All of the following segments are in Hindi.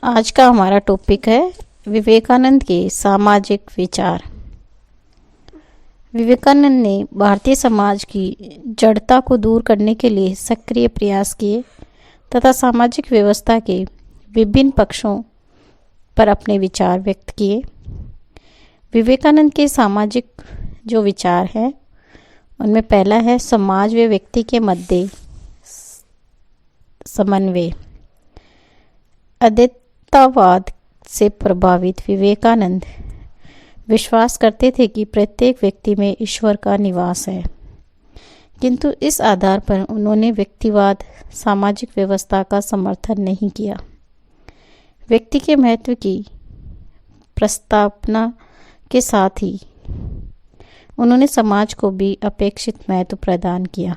आज का हमारा टॉपिक है विवेकानंद के सामाजिक विचार। विवेकानंद ने भारतीय समाज की जड़ता को दूर करने के लिए सक्रिय प्रयास किए तथा सामाजिक व्यवस्था के विभिन्न पक्षों पर अपने विचार व्यक्त किए। विवेकानंद के सामाजिक जो विचार हैं उनमें पहला है समाज व व्यक्ति के मध्य समन्वय। अद्वैतवाद से प्रभावित विवेकानंद विश्वास करते थे कि प्रत्येक व्यक्ति में ईश्वर का निवास है, किंतु इस आधार पर उन्होंने व्यक्तिवाद सामाजिक व्यवस्था का समर्थन नहीं किया। व्यक्ति के महत्व की प्रस्तावना के साथ ही उन्होंने समाज को भी अपेक्षित महत्व प्रदान किया।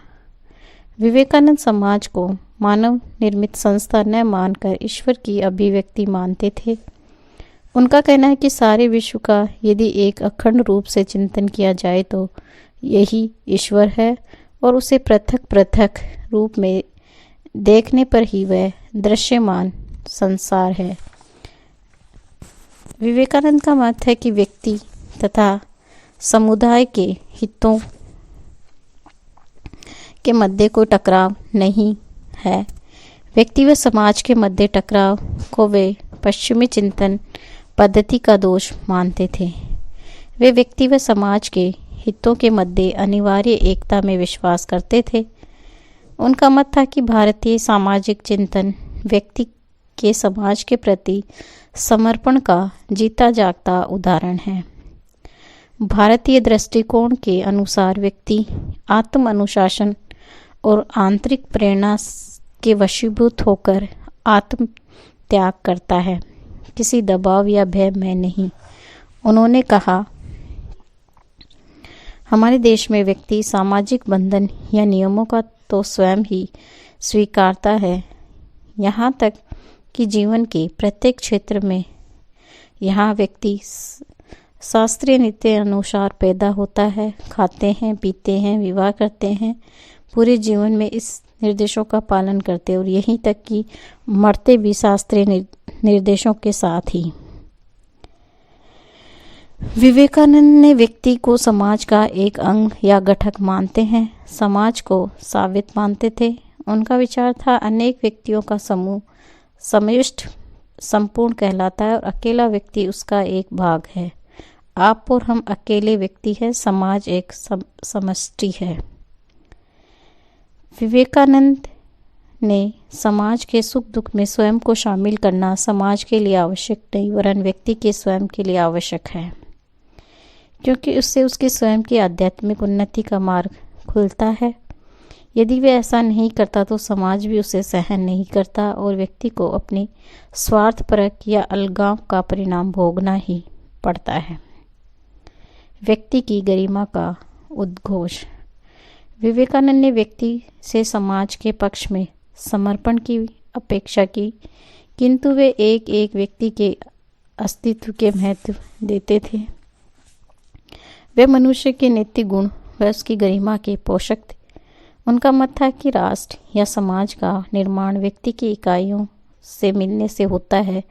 विवेकानंद समाज को मानव निर्मित संस्था न मानकर ईश्वर की अभिव्यक्ति मानते थे। उनका कहना है कि सारे विश्व का यदि एक अखंड रूप से चिंतन किया जाए तो यही ईश्वर है और उसे पृथक पृथक रूप में देखने पर ही वह दृश्यमान संसार है। विवेकानंद का मत है कि व्यक्ति तथा समुदाय के हितों के मध्य कोई टकराव नहीं है। व्यक्ति व समाज के मध्य टकराव को वे पश्चिमी चिंतन पद्धति का दोष मानते थे। वे व्यक्ति व समाज के हितों के मध्य अनिवार्य एकता में विश्वास करते थे। उनका मत था कि भारतीय सामाजिक चिंतन व्यक्ति के समाज के प्रति समर्पण का जीता जागता उदाहरण है। भारतीय दृष्टिकोण के अनुसार व्यक्ति आत्म अनुशासन और आंतरिक प्रेरणा के वशीभूत होकर आत्म त्याग करता है, किसी दबाव या भय में नहीं। उन्होंने कहा, हमारे देश में व्यक्ति सामाजिक बंधन या नियमों का तो स्वयं ही स्वीकारता है, यहाँ तक कि जीवन के प्रत्येक क्षेत्र में। यहाँ व्यक्ति शास्त्रीय नीति अनुसार पैदा होता है, खाते हैं, पीते हैं, विवाह करते हैं, पूरे जीवन में इस निर्देशों का पालन करते और यहीं तक कि मरते भी शास्त्रीय निर्देशों के साथ ही। विवेकानंद ने व्यक्ति को समाज का एक अंग या घटक मानते हैं, समाज को सावित मानते थे। उनका विचार था अनेक व्यक्तियों का समूह समष्टि संपूर्ण कहलाता है और अकेला व्यक्ति उसका एक भाग है। आप और हम अकेले व्यक्ति हैं, समाज एक समष्टि है। विवेकानंद ने समाज के सुख दुख में स्वयं को शामिल करना समाज के लिए आवश्यक नहीं वरन व्यक्ति के स्वयं के लिए आवश्यक है, क्योंकि उससे उसके स्वयं की आध्यात्मिक उन्नति का मार्ग खुलता है। यदि वह ऐसा नहीं करता तो समाज भी उसे सहन नहीं करता और व्यक्ति को अपनी स्वार्थपरक या अलगाव का परिणाम भोगना ही पड़ता है। व्यक्ति की गरिमा का उद्घोष। विवेकानंद ने व्यक्ति से समाज के पक्ष में समर्पण की अपेक्षा की, किंतु वे एक एक व्यक्ति के अस्तित्व के महत्व देते थे। वे मनुष्य के नैतिक गुण व उसकी गरिमा के पोषक थे। उनका मत था कि राष्ट्र या समाज का निर्माण व्यक्ति की इकाइयों से मिलने से होता है,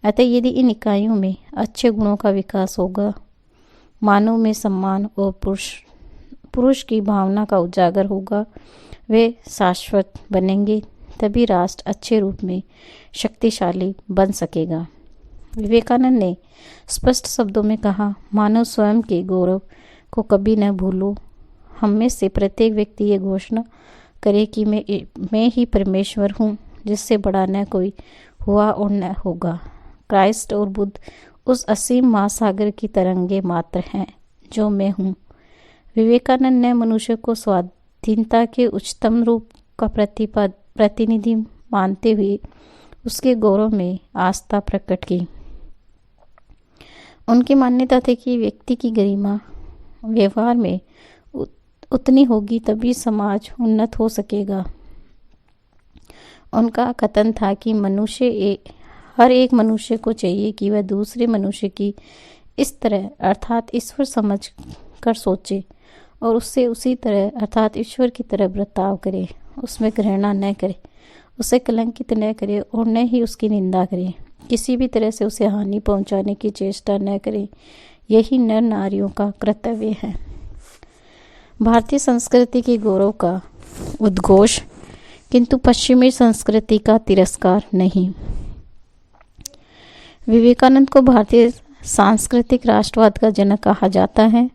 अतः यदि इन इकाइयों में अच्छे गुणों का विकास होगा, मानव में सम्मान और पुरुष की भावना का उजागर होगा, वे शाश्वत बनेंगे, तभी राष्ट्र अच्छे रूप में शक्तिशाली बन सकेगा। विवेकानंद ने स्पष्ट शब्दों में कहा, मानव स्वयं के गौरव को कभी न भूलो। हम में से प्रत्येक व्यक्ति ये घोषणा करे कि मैं ही परमेश्वर हूँ, जिससे बड़ा न कोई हुआ और न होगा। क्राइस्ट और बुद्ध उस असीम महासागर की तरंगे मात्र हैं जो मैं हूँ। विवेकानंद ने मनुष्य को स्वाधीनता के उच्चतम रूप का प्रतिनिधि मानते हुए उसके गौरव में आस्था प्रकट की। उनकी मान्यता थी कि व्यक्ति की गरिमा व्यवहार में उतनी होगी तभी समाज उन्नत हो सकेगा। उनका कथन था कि हर एक मनुष्य को चाहिए कि वह दूसरे मनुष्य की इस तरह अर्थात ईश्वर समझ कर सोचे और उससे उसी तरह अर्थात ईश्वर की तरह बर्ताव करे, उसमें घृणा न करे, उसे कलंकित न करे और न ही उसकी निंदा करे, किसी भी तरह से उसे हानि पहुंचाने की चेष्टा न करें। यही नर नारियों का कर्तव्य है। भारतीय संस्कृति के गौरव का उद्घोष, किंतु पश्चिमी संस्कृति का तिरस्कार नहीं। विवेकानंद को भारतीय सांस्कृतिक राष्ट्रवाद का जनक कहा जाता है।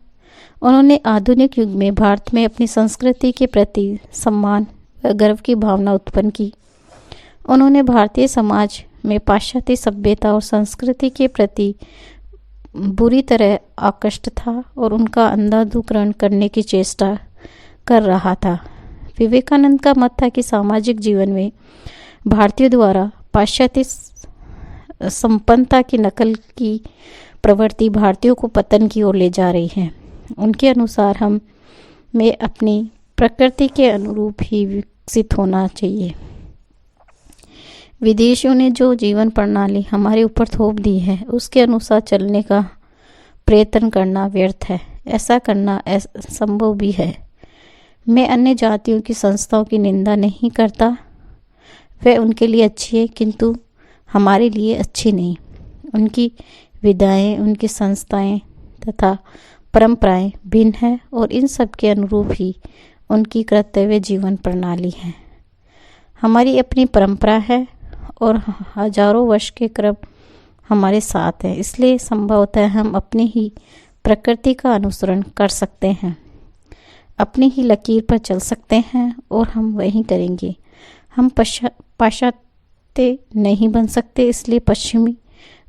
उन्होंने आधुनिक युग में भारत में अपनी संस्कृति के प्रति सम्मान व गर्व की भावना उत्पन्न की। उन्होंने भारतीय समाज में पाश्चात्य सभ्यता और संस्कृति के प्रति बुरी तरह आकृष्ट था और उनका अंधाधुकरण करने की चेष्टा कर रहा था। विवेकानंद का मत था कि सामाजिक जीवन में भारतीयों द्वारा पाश्चात्य संपन्नता की नकल की प्रवृत्ति भारतीयों को पतन की ओर ले जा रही है। उनके अनुसार हम में अपनी प्रकृति के अनुरूप ही विकसित होना चाहिए। विदेशियों ने जो जीवन प्रणाली हमारे ऊपर थोप दी है, उसके अनुसार चलने का प्रयत्न करना व्यर्थ है। ऐसा करना असंभव भी है। मैं अन्य जातियों की संस्थाओं की निंदा नहीं करता। वह उनके लिए अच्छी है, किंतु हमारे लिए अच्छी नहीं। उनकी विधाएं, उनकी संस्थाएं तथा परंपराएं भिन्न है और इन सब के अनुरूप ही उनकी कर्तव्य जीवन प्रणाली है। हमारी अपनी परंपरा है और हजारों वर्ष के क्रम हमारे साथ है। इसलिए संभवतः हम अपनी ही प्रकृति का अनुसरण कर सकते हैं, अपनी ही लकीर पर चल सकते हैं और हम वही करेंगे। हम पाश्चात्य नहीं बन सकते, इसलिए पश्चिमी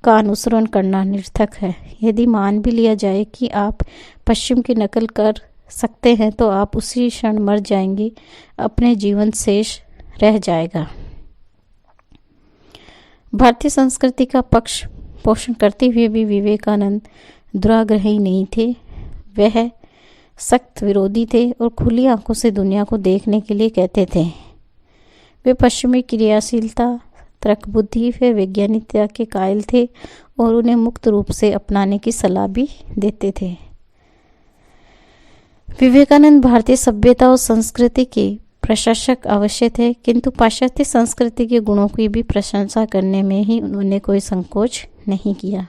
का अनुसरण करना निरर्थक है। यदि मान भी लिया जाए कि आप पश्चिम की नकल कर सकते हैं, तो आप उसी क्षण मर जाएंगे, अपने जीवन शेष रह जाएगा। भारतीय संस्कृति का पक्ष पोषण करते हुए भी विवेकानंद दुराग्रही नहीं थे। वह सख्त विरोधी थे और खुली आंखों से दुनिया को देखने के लिए कहते थे। वे पश्चिमी क्रियाशीलता, तर्क बुद्धि व वैज्ञानिकता के कायल थे और उन्हें मुक्त रूप से अपनाने की सलाह भी देते थे। विवेकानंद भारतीय सभ्यता और संस्कृति के प्रशंसक अवश्य थे, किंतु पाश्चात्य संस्कृति के गुणों की भी प्रशंसा करने में ही उन्होंने कोई संकोच नहीं किया।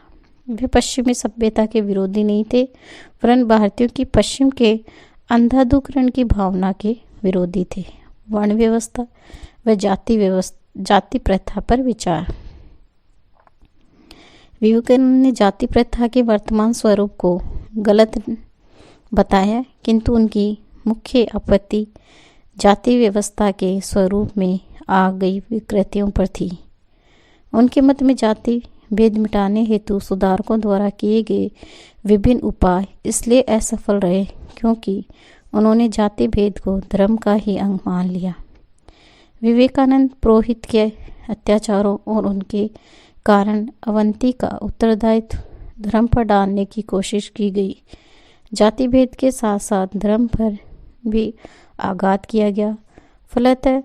वे पश्चिमी सभ्यता के विरोधी नहीं थे, वरन भारतीयों की पश्चिम के अंधाधुकरण की भावना के विरोधी थे। वर्ण व्यवस्था व जाति प्रथा पर विचार। विवेकानंद ने जाति प्रथा के वर्तमान स्वरूप को गलत बताया, किंतु उनकी मुख्य आपत्ति जाति व्यवस्था के स्वरूप में आ गई विकृतियों पर थी। उनके मत में जाति भेद मिटाने हेतु सुधारकों द्वारा किए गए विभिन्न उपाय इसलिए असफल रहे क्योंकि उन्होंने जाति भेद को धर्म का ही अंग मान लिया। विवेकानंद पुरोहित के अत्याचारों और उनके कारण अवंती का उत्तरदायित्व धर्म पर डालने की कोशिश की गई। जाति भेद के साथ साथ धर्म पर भी आघात किया गया, फलतः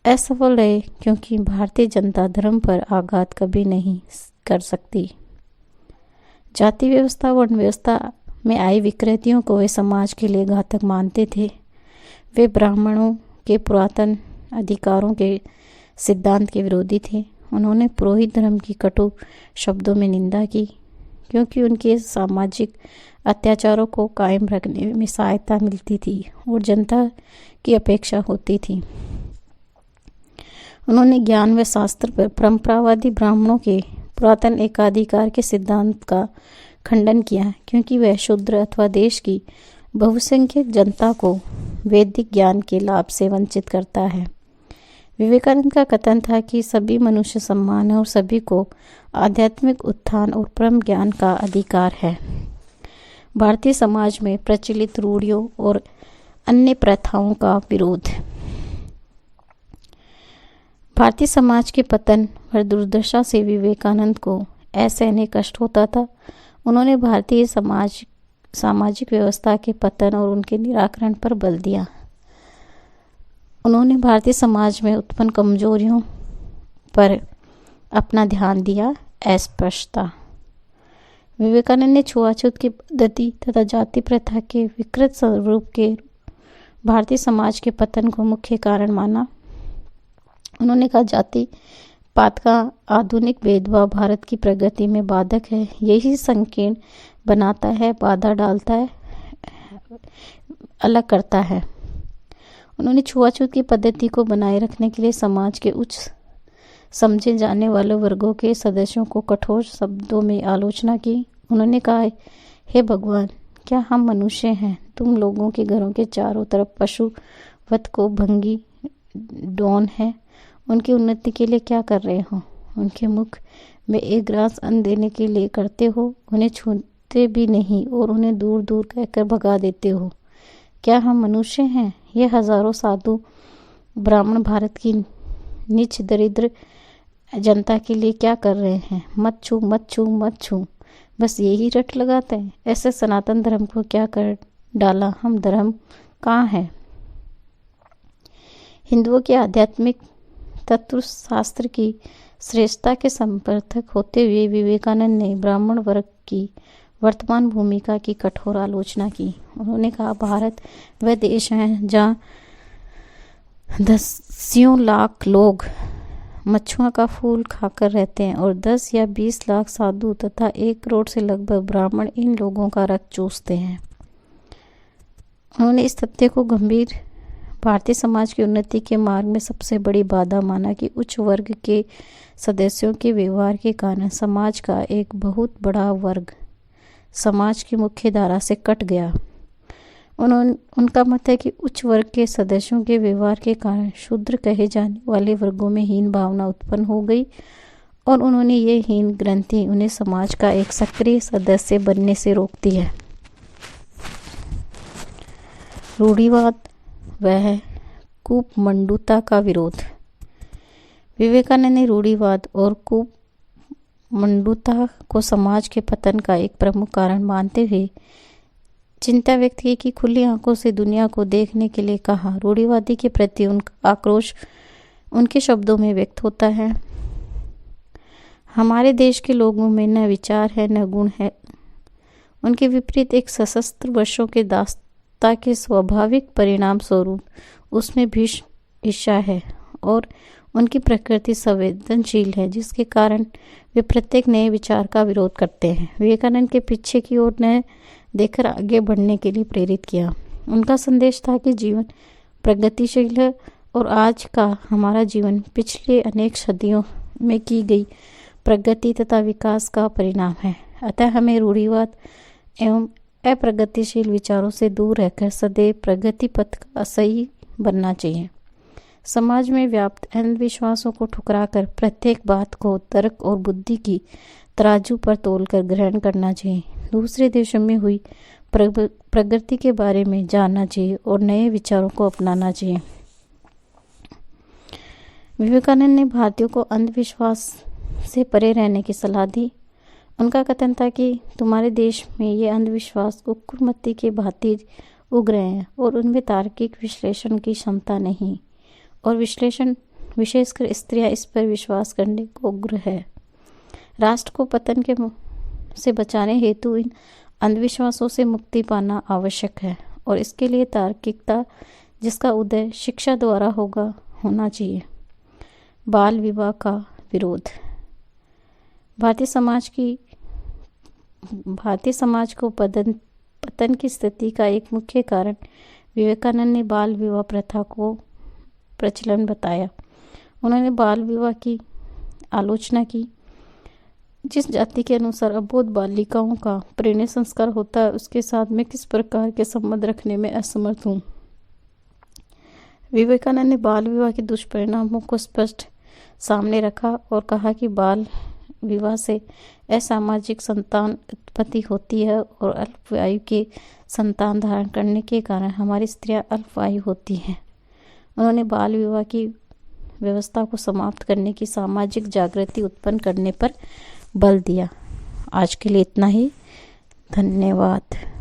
असफल रहे क्योंकि भारतीय जनता धर्म पर आघात कभी नहीं कर सकती। जाति व्यवस्था वर्ण व्यवस्था में आई विकृतियों को वे समाज के लिए घातक मानते थे। वे ब्राह्मणों के पुरातन अधिकारों के सिद्धांत के विरोधी थे। उन्होंने पुरोहित धर्म की कटु शब्दों में निंदा की क्योंकि उनके सामाजिक अत्याचारों को कायम रखने में सहायता मिलती थी और जनता की अपेक्षा होती थी। उन्होंने ज्ञान व शास्त्र पर परंपरावादी ब्राह्मणों के पुरातन एकाधिकार के सिद्धांत का खंडन किया क्योंकि वह शूद्र अथवा देश की बहुसंख्यक जनता को वैदिक ज्ञान के लाभ से वंचित करता है। विवेकानंद का कथन था कि सभी मनुष्य समान है और सभी को आध्यात्मिक उत्थान और परम ज्ञान का अधिकार है। भारतीय समाज में प्रचलित रूढ़ियों और अन्य प्रथाओं का विरोध। भारतीय समाज के पतन व दुर्दशा से विवेकानंद को असहनीय कष्ट होता था। उन्होंने भारतीय सामाजिक व्यवस्था के पतन और उनके निराकरण पर बल दिया। उन्होंने भारतीय समाज में उत्पन्न कमजोरियों पर अपना ध्यान दिया। अस्पृश्यता। विवेकानंद ने छुआछूत की पद्धति तथा जाति प्रथा के विकृत स्वरूप के भारतीय समाज के पतन को मुख्य कारण माना। उन्होंने कहा जाति पात का आधुनिक भेदभाव भारत की प्रगति में बाधक है। यही संकीर्ण बनाता है, बाधा डालता है, अलग करता है। उन्होंने छुआछूत की पद्धति को बनाए रखने के लिए समाज के उच्च समझे जाने वाले वर्गों के सदस्यों को कठोर शब्दों में आलोचना की। उन्होंने कहा, हे भगवान, क्या हम मनुष्य हैं? तुम लोगों के घरों के चारों तरफ पशु वध को भंगी डॉन है। उनकी उन्नति के लिए क्या कर रहे हो? उनके मुख में एक ग्रास अन्न देने के लिए करते हो। उन्हें छूते भी नहीं और उन्हें दूर दूर कहकर भगा देते हो। क्या हम मनुष्य हैं? ये हजारों साधु ब्राह्मण भारत की नीच दरिद्र जनता के लिए क्या कर रहे हैं? मत छू, मत छू, मत छू, बस यही रट लगाते हैं। ऐसे सनातन धर्म को क्या कर डाला? हम धर्म कहाँ है? हिंदुओं के आध्यात्मिक तत्व शास्त्र की श्रेष्ठता के समर्थक होते हुए विवेकानंद ने ब्राह्मण वर्ग की वर्तमान भूमिका की कठोर आलोचना की। उन्होंने कहा, भारत वह देश है जहाँ दसियों लाख लोग मच्छुआ का फूल खाकर रहते हैं और 10 या 20 लाख साधु तथा 1 करोड़ से लगभग ब्राह्मण इन लोगों का रक्त चूसते हैं। उन्होंने इस तथ्य को गंभीर भारतीय समाज की उन्नति के मार्ग में सबसे बड़ी बाधा माना कि उच्च वर्ग के सदस्यों के व्यवहार के कारण समाज का एक बहुत बड़ा वर्ग समाज की मुख्य धारा से कट गया। उनका मत है कि उच्च वर्ग के सदस्यों के व्यवहार के कारण शूद्र कहे जाने वाले वर्गों में हीन भावना उत्पन्न हो गई और उन्होंने ये हीन ग्रंथि उन्हें समाज का एक सक्रिय सदस्य बनने से रोकती है। रूढ़िवाद वह कूपमंडूता का विरोध। विवेकानंद ने रूढ़िवाद और कूपमंडूता को समाज के पतन का एक प्रमुख कारण मानते हुए चिंता व्यक्त की कि खुली आंखों से दुनिया को देखने के लिए कहा। रूढ़िवादी के प्रति उनका आक्रोश उनके शब्दों में व्यक्त होता है, हमारे देश के लोगों में न विचार है न गुण है। उनके विपरीत एक सशस्त्र वर्षों के दास्ता के स्वाभाविक परिणाम स्वरूप उसमें भीषण ईर्ष्या है और उनकी प्रकृति संवेदनशील है, जिसके कारण वे प्रत्येक नए विचार का विरोध करते हैं। विवेकानंद के पीछे की ओर न देखकर आगे बढ़ने के लिए प्रेरित किया। उनका संदेश था कि जीवन प्रगतिशील है और आज का हमारा जीवन पिछले अनेक सदियों में की गई प्रगति तथा विकास का परिणाम है। अतः हमें रूढ़िवाद एवं अप्रगतिशील विचारों से दूर रहकर सदैव प्रगति पथ का सही बनना चाहिए। समाज में व्याप्त अंधविश्वासों को ठुकराकर प्रत्येक बात को तर्क और बुद्धि की तराजू पर तोलकर ग्रहण करना चाहिए। दूसरे देशों में हुई प्रगति के बारे में जानना चाहिए और नए विचारों को अपनाना चाहिए। विवेकानंद ने भारतीयों को अंधविश्वास से परे रहने की सलाह दी। उनका कथन था कि तुम्हारे देश में ये अंधविश्वास कुकुरमत्ती के भांति उग रहे हैं और उनमें तार्किक विश्लेषण की क्षमता नहीं और विश्लेषण विशेषकर स्त्रियां इस पर विश्वास करने को उग्र है। राष्ट्र को पतन के से बचाने हेतु इन अंधविश्वासों से मुक्ति पाना आवश्यक है और इसके लिए तार्किकता जिसका उदय शिक्षा द्वारा होना चाहिए। बाल विवाह का विरोध। भारतीय समाज को पतन की स्थिति का एक मुख्य कारण विवेकानंद ने बाल विवाह प्रथा को प्रचलन बताया। उन्होंने बाल विवाह की आलोचना की। जिस जाति के अनुसार अबोध बालिकाओं का परिणय संस्कार होता है उसके साथ मैं किस प्रकार के संबंध रखने में असमर्थ हूँ। विवेकानंद ने बाल विवाह के दुष्परिणामों को स्पष्ट सामने रखा और कहा कि बाल विवाह से असामाजिक संतान उत्पत्ति होती है और अल्पायु के संतान धारण करने के कारण हमारी स्त्रियां अल्पायु होती हैं। उन्होंने बाल विवाह की व्यवस्था को समाप्त करने की सामाजिक जागृति उत्पन्न करने पर बल दिया। आज के लिए इतना ही। धन्यवाद।